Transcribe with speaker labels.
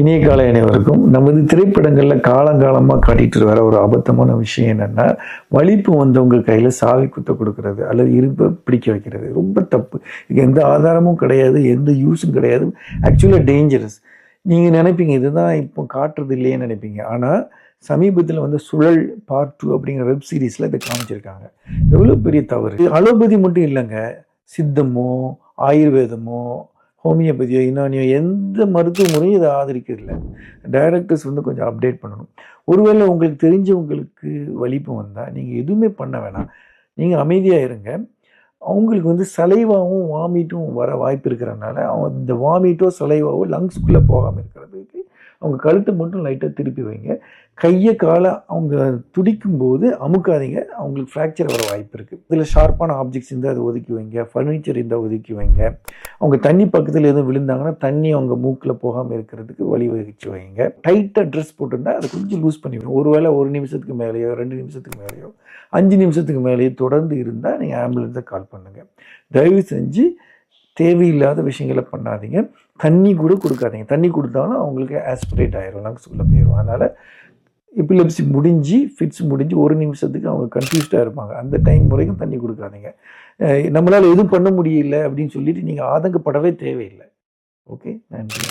Speaker 1: இனிய காலை அனைவருக்கும். நமது திரைப்படங்களில் காலங்காலமாக காட்டிட்டு வர ஒரு அபத்தமான விஷயம் என்னென்னா, வலிப்பு வந்தவங்க கையில் சாவி குத்த கொடுக்கறது அல்லது இருப்பை பிடிக்க வைக்கிறது. ரொம்ப தப்பு. இது எந்த ஆதாரமும் கிடையாது, எந்த யூஸும் கிடையாது. ஆக்சுவலாக டேஞ்சரஸ். நீங்கள் நினைப்பீங்க இதுதான் இப்போ காட்டுறது இல்லையேன்னு நினைப்பீங்க. ஆனால் சமீபத்தில் வந்து சுழல் பார்ட் 2 அப்படிங்கிற வெப் சீரிஸில் இதை காமிச்சிருக்காங்க. எவ்வளோ பெரிய தவறு. அலோபதி மட்டும் இல்லைங்க, சித்தமோ ஆயுர்வேதமோ ஹோமியோபதியோ யுனானியோ எந்த மருத்துவ முறையும் இதை ஆதரிக்கிறதில்ல. டைரக்டர்ஸ் வந்து கொஞ்சம் அப்டேட் பண்ணணும். ஒருவேளை உங்களுக்கு தெரிஞ்சவங்களுக்கு வலிப்பு வந்தால் நீங்கள் எதுவுமே பண்ண வேணாம், நீங்கள் அமைதியாக இருங்க. அவங்களுக்கு வந்து சலைவாவும் வாமிட்டும் வர வாய்ப்பு இருக்கிறனால அவங்க இந்த வாமிட்டோ சலைவாவோ லங்ஸ்குள்ளே போகாமல் இருக்கிறதுக்கு அவங்க கழுத்தை மட்டும் லைட்டாக திருப்பி வைங்க. கையை காலை அவங்க துடிக்கும் போது அமுக்காதீங்க, அவங்களுக்கு ஃப்ராக்சர் வர வாய்ப்பு இருக்குது. இதில் ஷார்ப்பான ஆப்ஜெக்ட்ஸ் இருந்தால் அதை ஒதுக்கி வைங்க, ஃபர்னிச்சர் இருந்தால் ஒதுக்கி வைங்க. அவங்க தண்ணி பக்கத்தில் எதுவும் விழுந்தாங்கன்னா தண்ணி அவங்க மூக்கில் போகாமல் இருக்கிறதுக்கு வழி வகிச்சு வைங்க. டைட்டாக ட்ரெஸ் போட்டிருந்தால் அதை கொஞ்சம் லூஸ் பண்ணி விடுங்க. ஒருவேளை 1 நிமிஷத்துக்கு மேலேயோ 2 நிமிஷத்துக்கு மேலேயோ 5 நிமிஷத்துக்கு மேலேயோ தொடர்ந்து இருந்தால் நீங்கள் ஆம்புலன்ஸை கால் பண்ணுங்கள். தயவு செஞ்சு தேவையில்லாத விஷயங்களை பண்ணாதீங்க. தண்ணி கூட கொடுக்காதீங்க. தண்ணி கொடுத்தாலும் அவங்களுக்கு ஆஸ்பிரேட் ஆயிரும், லங்ஸ்குள்ளே போயிடும். அதனால் எபிலெப்சி முடிஞ்சு ஃபிட்ஸ் முடிஞ்சு 1 நிமிஷத்துக்கு அவங்க கன்ஃபியூஸ்டாக இருப்பாங்க. அந்த டைம் வரைக்கும் தண்ணி கொடுக்காதீங்க. நம்மளால் எதுவும் பண்ண முடியல அப்படின்னு சொல்லிட்டு நீங்கள் ஆதங்கப்படவே தேவையில்லை. ஓகே, நன்றி.